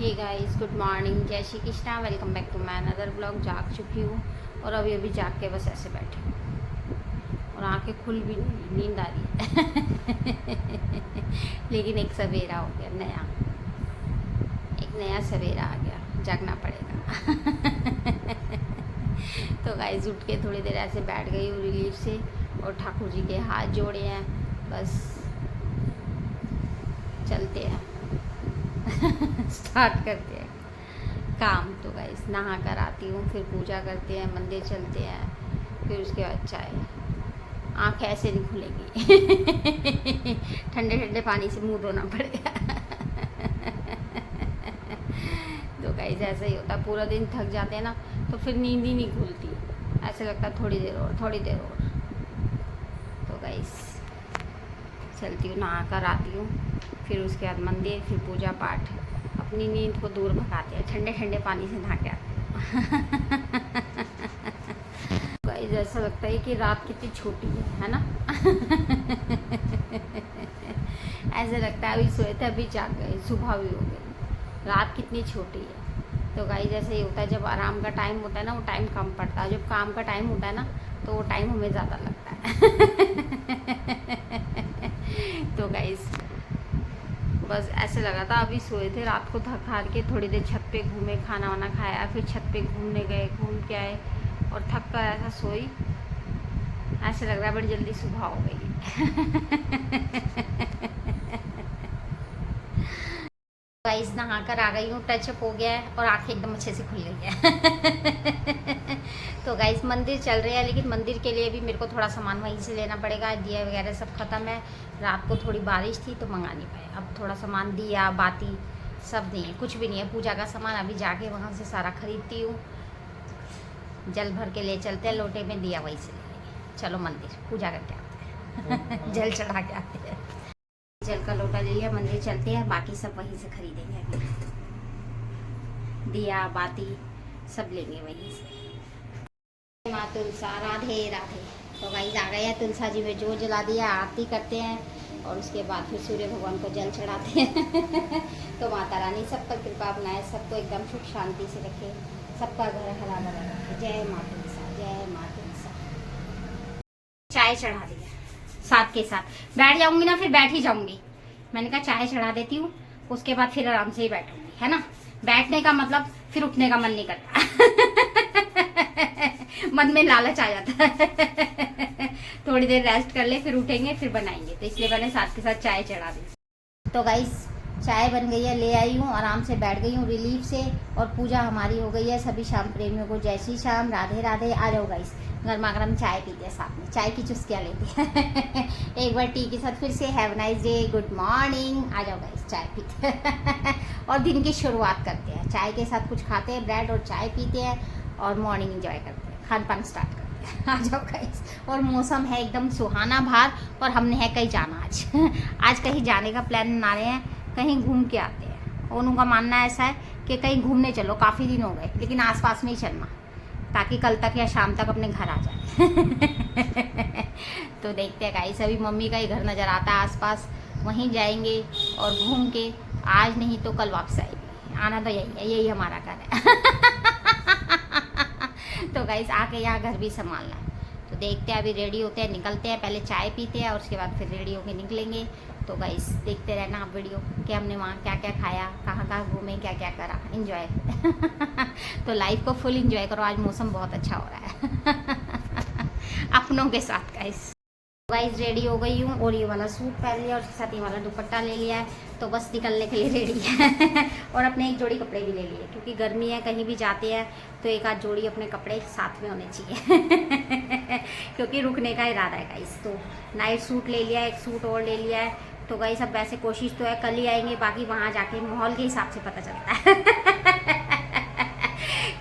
Hey guys, good morning, जय Shri Krishna. Welcome back to my another blog. जाग चुकी हूँ और अभी जाग के बस ऐसे बैठी हूँ और आंखें खुल भी नहीं, नींद आ रही है लेकिन एक सवेरा हो गया, एक नया सवेरा आ गया, जागना पड़ेगा तो गाइस उठ के थोड़ी देर ऐसे बैठ गई हूँ रिलीफ से और ठाकुर जी के हाथ जोड़े हैं, बस चलते हैं स्टार्ट करते हैं काम। तो गाइस नहा कर आती हूँ, फिर पूजा करते हैं, मंदिर चलते हैं, फिर उसके बाद चाय। आँखें ऐसे नहीं खुलेगी ठंडे ठंडे पानी से मुंह धोना पड़ेगा तो गाइस ऐसा ही होता, पूरा दिन थक जाते हैं ना तो फिर नींद ही नहीं खुलती, ऐसे लगता है थोड़ी देर और थोड़ी देर और। तो गाइस चलती हूँ, नहा कर आती हूँ, फिर उसके बाद मंदिर, फिर पूजा पाठ, अपनी नींद को दूर भगाते हैं, ठंडे ठंडे पानी से नहा के आते हैं गाइस ऐसा लगता है कि रात कितनी छोटी है ना ऐसा लगता है अभी सोए थे अभी जाग गए, सुबह भी हो गई, रात कितनी छोटी है। तो गाइस ऐसे ही होता है, जब आराम का टाइम होता है ना वो टाइम कम पड़ता है, जब काम का टाइम होता है ना तो वो टाइम हमें ज़्यादा लगता है तो गाइस बस ऐसे लगा था, अभी सोए थे, रात को थक हार के थोड़ी देर छत पे घूमे, खाना वाना खाया, फिर छत पे घूमने गए, घूम के आए और थक कर ऐसा सोई, ऐसे लग रहा है बड़ी जल्दी सुबह हो गई गाइस नहा कर आ गई हूँ, टचअप हो गया है और आंखें एकदम अच्छे से खुल गई है तो गाइस मंदिर चल रहे हैं, लेकिन मंदिर के लिए भी मेरे को थोड़ा सामान वहीं से लेना पड़ेगा, दिया वगैरह सब ख़त्म है, रात को थोड़ी बारिश थी तो मंगा नहीं पाए, अब थोड़ा सामान दिया बाती सब नहीं है, कुछ भी नहीं है पूजा का सामान, अभी जाके वहाँ से सारा खरीदती हूँ, जल भर के ले चलते हैं लोटे में, दिया वहीं से ले लेंगे। चलो मंदिर पूजा करके आते हैं जल चढ़ा के आते हैं। जल का लोटा ले लिया, मंदिर चलते हैं, बाकी सब वहीं से खरीदेंगे, दिया बाती सब लेंगे वहीं से। माँ तुलसा राधे राधे। तो गाइस आ गए हैं, तुलसा जी में जो जला दिया, आरती करते हैं और उसके बाद फिर सूर्य भगवान को जल चढ़ाते हैं तो माता रानी सब पर कृपा बनाए, सबको एकदम सुख शांति से रखे, सबका घर हरा भरा रखे। जय माँ तुलसा, जय माँ तुलसा। चाय चढ़ा दिया, साथ के साथ बैठ जाऊंगी ना, फिर बैठ ही जाऊंगी, मैंने कहा चाय चढ़ा देती हूँ, उसके बाद फिर आराम से ही बैठूंगी, है ना। बैठने का मतलब फिर उठने का मन नहीं करता मन में लालच आ जाता है थोड़ी देर रेस्ट कर ले, फिर उठेंगे, फिर बनाएंगे, तो इसलिए मैंने साथ के साथ चाय चढ़ा दी। तो गाइस चाय बन गई है, ले आई हूँ, आराम से बैठ गई हूँ रिलीफ से, और पूजा हमारी हो गई है। सभी शाम प्रेमियों को जय श्री श्याम, राधे राधे। आ जाओ गाइस, गर्मा गर्म चाय पीते हैं, साथ में चाय की चुस्कियाँ लेते हैं एक बार टी के साथ फिर से have nice day, good morning. आ जाओ गाइस चाय पीते हैं और दिन की शुरुआत करते हैं, चाय के साथ कुछ खाते हैं, ब्रेड और चाय पीते हैं और मॉर्निंग एंजॉय करते हैं, खान पान स्टार्ट करते हैं आ जाओ गाइस। और मौसम है एकदम सुहाना बाहर, और हमने है कहीं जाना आज आज कहीं जाने का प्लान बना रहे हैं, कहीं घूम के आते हैं। उनका मानना ऐसा है कि कहीं घूमने चलो, काफ़ी दिन हो गए, लेकिन आसपास में ही चलना, ताकि कल तक या शाम तक अपने घर आ जाए तो देखते हैं गाइस, अभी मम्मी का ही घर नज़र आता है आसपास, वहीं जाएंगे और घूम के आज नहीं तो कल वापस आएंगे। आना तो यही है, यही हमारा घर है तो गाइस आके यहाँ घर भी संभालना है। तो देखते हैं, अभी रेडी होते हैं, निकलते हैं, पहले चाय पीते हैं और उसके बाद फिर रेडी होके निकलेंगे। तो गाइस देखते रहना आप वीडियो कि हमने वहाँ क्या क्या खाया, कहाँ कहाँ घूमे, क्या क्या करा, इन्जॉय तो लाइफ को फुल इन्जॉय करो, आज मौसम बहुत अच्छा हो रहा है अपनों के साथ। गाइस रेडी हो गई हूँ और ये वाला सूट पहन लिया और उसके साथ ये वाला दुपट्टा ले लिया है, तो बस निकलने के लिए रेडी है और अपने एक जोड़ी कपड़े भी ले लिए, क्योंकि गर्मी है, कहीं भी जाते हैं तो एक आध जोड़ी अपने कपड़े साथ में होने चाहिए क्योंकि रुकने का इरादा है गाइस। तो नाइट सूट ले लिया, एक सूट और ले लिया है। तो गाइस अब वैसे कोशिश तो है कल ही आएंगे, बाकी वहाँ जाके माहौल के हिसाब से पता चलता है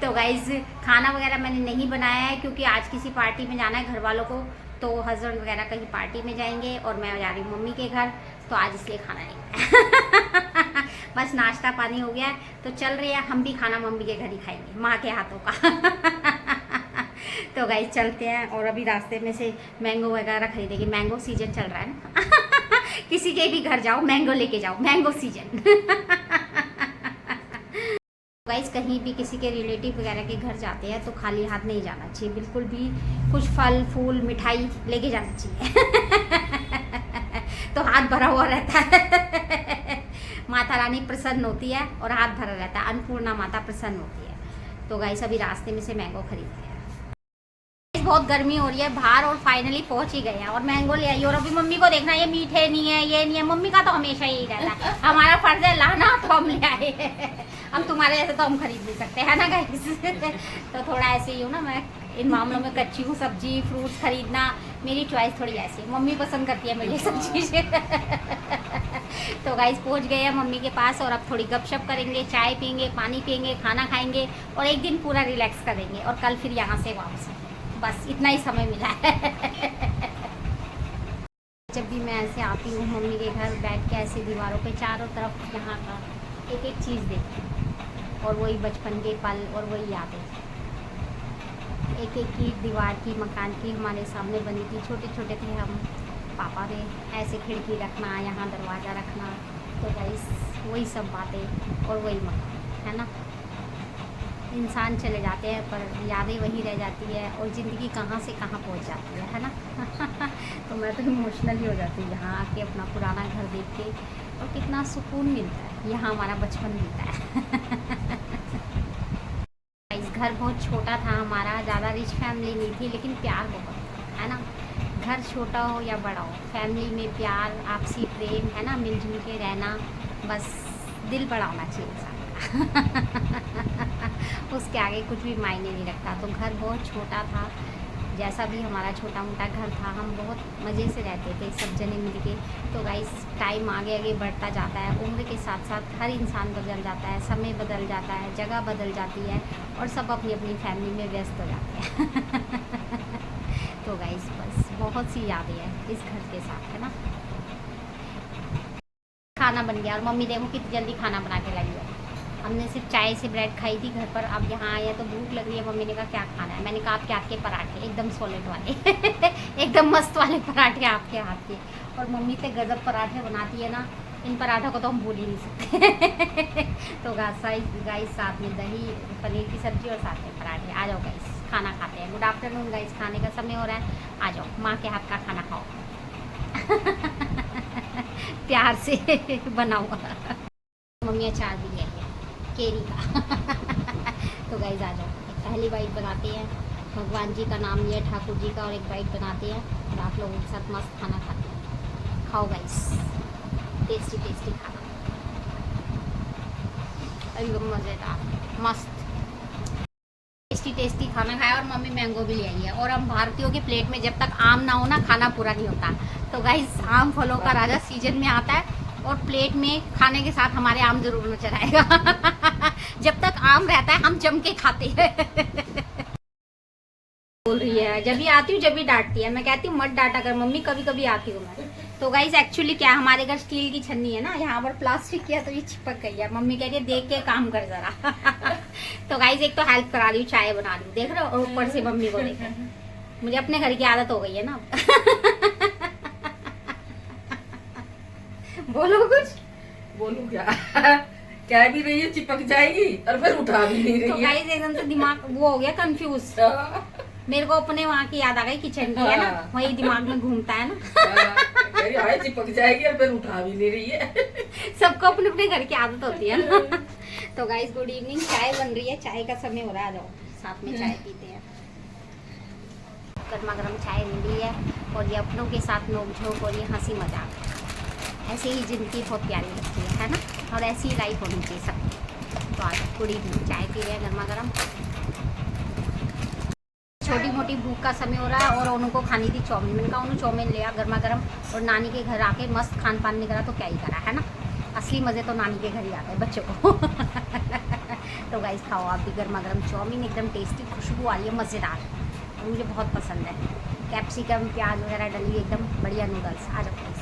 तो गाइस खाना वगैरह मैंने नहीं बनाया है, क्योंकि आज किसी पार्टी में जाना है घर वालों को, तो हस्बैंड वगैरह कहीं पार्टी में जाएंगे और मैं जा रही हूँ मम्मी के घर, तो आज इसलिए खाना नहीं बस नाश्ता पानी हो गया है, तो चल रहे हैं हम भी खाना मम्मी के घर ही खाएंगे, माँ के हाथों का तो गाइस चलते हैं, और अभी रास्ते में से मैंगो वगैरह खरीदेंगे, मैंगो सीजन चल रहा है ना किसी के भी घर जाओ मैंगो लेके जाओ, मैंगो सीजन गाइस कहीं भी किसी के रिलेटिव वगैरह के घर जाते हैं तो खाली हाथ नहीं जाना चाहिए, बिल्कुल भी कुछ फल फूल मिठाई लेके जाना चाहिए। तो हाथ भरा हुआ रहता है। माता रानी प्रसन्न होती है और हाथ भरा रहता है, अन्नपूर्णा माता प्रसन्न होती है। तो गाइस अभी रास्ते में से मैंगो खरीदते हैं। बहुत गर्मी हो रही है बाहर और फाइनली पहुंच ही गए हैं और मैंगो ले आई। और अभी मम्मी को देखना ये मीठे नहीं है, ये नहीं है। मम्मी का तो हमेशा यही रहता है, हमारा फर्ज है लाना तो हम ले आए। अब तुम्हारे जैसे तो हम खरीद नहीं सकते है ना गाइस। तो थोड़ा ऐसे ही हूँ ना मैं इन मामलों में, कच्ची हूँ। सब्जी फ्रूट्स खरीदना मेरी चॉइस थोड़ी ऐसी है, मम्मी पसंद करती है मेरी सब चीज़ें। तो गाइस पहुंच गए हैं मम्मी के पास और अब थोड़ी गपशप करेंगे, चाय पियेंगे, पानी पियेंगे, खाना खाएंगे और एक दिन पूरा रिलैक्स करेंगे और कल फिर यहाँ से वापस। बस इतना ही समय मिला है। जब भी मैं ऐसे आती हूँ मम्मी के घर, बैठ के ऐसे दीवारों पे चारों तरफ यहाँ का एक एक चीज़ देखती हूँ और वही बचपन के पल और वही यादें। एक एक की दीवार की मकान की हमारे सामने बनी थी, छोटे छोटे थे हम। पापा ने ऐसे खिड़की रखना, यहाँ दरवाज़ा रखना। तो गाइस वही सब बातें और वही मकान है ना। इंसान चले जाते हैं पर यादें वहीं रह जाती है और ज़िंदगी कहाँ से कहाँ पहुँच जाती है ना। तो मैं तो इमोशनल ही हो जाती हूँ यहाँ आके अपना पुराना घर देख के, और कितना सुकून मिलता है। यहाँ हमारा बचपन बीता है। इस घर बहुत छोटा था हमारा, ज़्यादा रिच फैमिली नहीं थी लेकिन प्यार बहुत था है ना। घर छोटा हो या बड़ा हो, फैमिली में प्यार, आपसी प्रेम है ना, मिलजुल के रहना, बस दिल बड़ा होना चाहिए इंसान। उसके आगे कुछ भी मायने नहीं रखता। तो घर बहुत छोटा था, जैसा भी हमारा छोटा मोटा घर था हम बहुत मज़े से रहते थे सब जने मिलके। तो गाइस टाइम आगे आगे बढ़ता जाता है, उम्र के साथ साथ हर इंसान बदल जाता है, समय बदल जाता है, जगह बदल जाती है और सब अपनी अपनी फैमिली में व्यस्त हो जाते हैं। तो गाइस बस बहुत सी यादें हैं इस घर के साथ है ना। खाना बन गया और मम्मी देखो कितनी जल्दी खाना बना के लाई है। हमने सिर्फ चाय से ब्रेड खाई थी घर पर, अब यहाँ आए तो भूख लग रही है। मम्मी ने कहा क्या खाना है, मैंने कहा आपके हाथ के पराठे, एकदम सॉलिड वाले। एकदम मस्त वाले पराठे आपके हाथ के। और मम्मी से गजब पराठे बनाती है ना, इन पराठों को तो हम भूल ही नहीं सकते। तो गाइस साथ में दही, पनीर की सब्जी और साथ में पराठे। आ जाओ गाइस खाना खाते हैं। गुड आफ्टरनून गाइस, खाने का समय हो रहा है, आ जाओ माँ के हाथ का खाना खाओ। प्यार से बना हुआ। मम्मी अचार भी ले आई है केरी का। तो गाइस आ जाओ, पहली बाइट बनाते हैं, भगवान जी का नाम लिया, ठाकुर जी का, और एक बाइट बनाते हैं और आप लोगों के साथ मस्त खाना खाते हैं। खाओ गाइस, टेस्टी टेस्टी खाना, एकदम मज़ेदार मस्त टेस्टी टेस्टी खाना खाया। और मम्मी मैंगो भी ले आई है। और हम भारतीयों के प्लेट में जब तक आम ना हो ना, खाना पूरा नहीं होता। तो गाइस आम फलों का राजा सीजन में आता है और प्लेट में खाने के साथ हमारे आम जरूर नजर आएगा। जब तक आम रहता है हम जम के खाते हैं। बोल रही है जब भी आती हूँ जब भी डांटती है, मैं कहती हूँ मत डांटा कर मम्मी, कभी कभी आती हूँ मैं। तो गाइस एक्चुअली क्या, हमारे घर स्टील की छन्नी है ना, यहाँ पर प्लास्टिक की है तो ये चिपक गई है। मम्मी कह रही है देख के काम कर जरा। तो गाइस एक तो हेल्प करा रही हूँ, चाय बना रही हूँ, देख रहे हो, और ऊपर से मम्मी को देख। मुझे अपने घर की आदत हो गई है ना। बोलो कुछ। बोलूं क्या? कह भी रही है चिपक जाएगी और फिर उठा भी नहीं रही है। तो गाइस एकदम से दिमाग वो हो गया कंफ्यूज। मेरे को अपने वहाँ की याद आ गई, किचन की है ना, वही दिमाग में घूमता है ना। चिपक जाएगी और फिर उठा भी नहीं रही है। सबको अपने अपने घर की आदत होती है ना। तो गाइस गुड इवनिंग, चाय बन रही है, चाय का समय हो रहा है, आ जाओ साथ में चाय पीते हैं। गर्मा गर्म चाय मिली है और ये अपनों के साथ नोक-झोंक और ये हंसी मजाक, ऐसे ही ज़िंदगी बहुत प्यारी लगती है ना, और ऐसी ही लाइफ होनी चाहिए सबकी। तो आज गुड इवनिंग, चाय पी रहे हैं गर्मा गर्म। छोटी मोटी भूख का समय हो रहा है और उनको खानी थी चाउमीन। मैंने कहा उन्होंने चाउमीन लिया गर्मा गर्म और नानी के घर आके मस्त खान पान नहीं करा तो क्या ही करा है ना। असली मज़े तो नानी के घर ही आते हैं बच्चों को। तो गाइस खाओ आप भी गर्मा गर्म चाउमीन, एकदम टेस्टी, खुशबू आ रही है, मज़ेदार, मुझे बहुत पसंद है। कैप्सिकम प्याज वगैरह डली, एकदम बढ़िया नूडल्स। आ जाओ गाइस,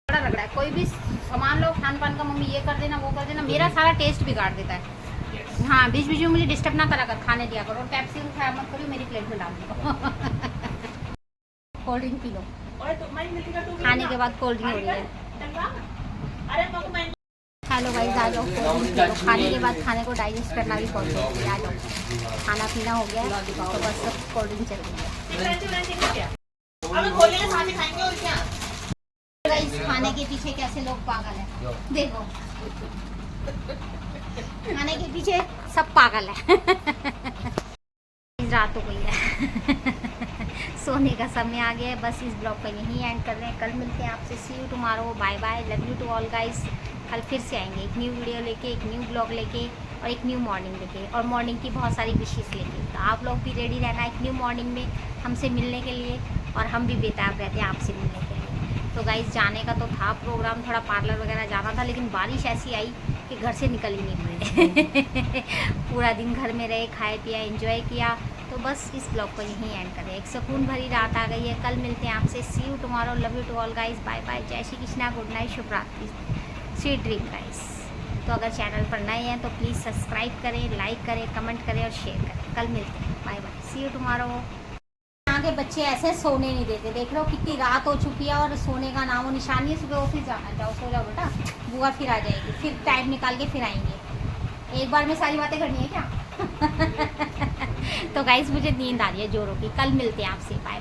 बड़ा लग रहा है। कोई भी सामान लो खान पान का, मम्मी ये कर देना वो कर देना, मेरा सारा टेस्ट बिगाड़ देता है। हाँ बीच बीच में मुझे डिस्टर्ब ना करा कर, खाने दिया करो। और पेप्सी को खाया मत करो, मेरी प्लेट में डाल दो। कोल्ड ड्रिंक पी लो, खाने के बाद कोल्ड ड्रिंक हो रही है। लो भाई, आ जाओ कोल्ड ड्रिंक पी लो। खाने के बाद खाने को डाइजेस्ट करना भी बहुत जरूरी है। आ जाओ, खाना पीना हो गया है, तो बस सब कोल्ड ड्रिंक चल रही है। गाइस खाने के पीछे कैसे लोग पागल हैं, देखो खाने के पीछे सब पागल है। रात हो गई है, सोने का समय आ गया है। बस इस ब्लॉग का यहीं एंड कर रहे हैं, कल मिलते हैं आपसे। See you tomorrow, bye bye, love you to all guys. कल फिर से आएंगे एक न्यू वीडियो लेके, एक न्यू ब्लॉग लेके और एक न्यू मॉर्निंग लेके, और मॉर्निंग की बहुत सारी विशेष लेके। तो आप लोग भी रेडी रहना एक न्यू मॉर्निंग में हमसे मिलने के लिए, और हम भी बेताब रहते हैं आपसे मिलने के लिए। तो गाइस जाने का तो था प्रोग्राम, थोड़ा पार्लर वगैरह जाना था, लेकिन बारिश ऐसी आई कि घर से निकल ही नहीं पाए। पूरा दिन घर में रहे, खाए पिया, एंजॉय किया। तो बस इस ब्लॉग को यहीं एंड करें। एक सुकून भरी रात आ गई है, कल मिलते हैं आपसे। See you tomorrow, love you to all guys, bye bye, जय श्री कृष्णा, गुड नाइट, शुभ रात्रि, स्वीट ड्रीम गाइस। तो अगर चैनल पर नए हैं तो प्लीज़ सब्सक्राइब करें, लाइक करें, कमेंट करें और शेयर करें। कल मिलते हैं, bye bye, see you tomorrow. यहाँ के बच्चे ऐसे सोने नहीं देते, देख लो कितनी रात हो चुकी है और सोने का नामो निशान नहीं है। सुबह ऑफिस जाना, जाओ सो जाओ बेटा, बुआ फिर आ जाएगी, फिर टाइम निकाल के फिर आएंगे। एक बार में सारी बातें करनी है क्या? तो गाइस मुझे नींद आ रही है जोरों की, कल मिलते हैं आपसे, बाय।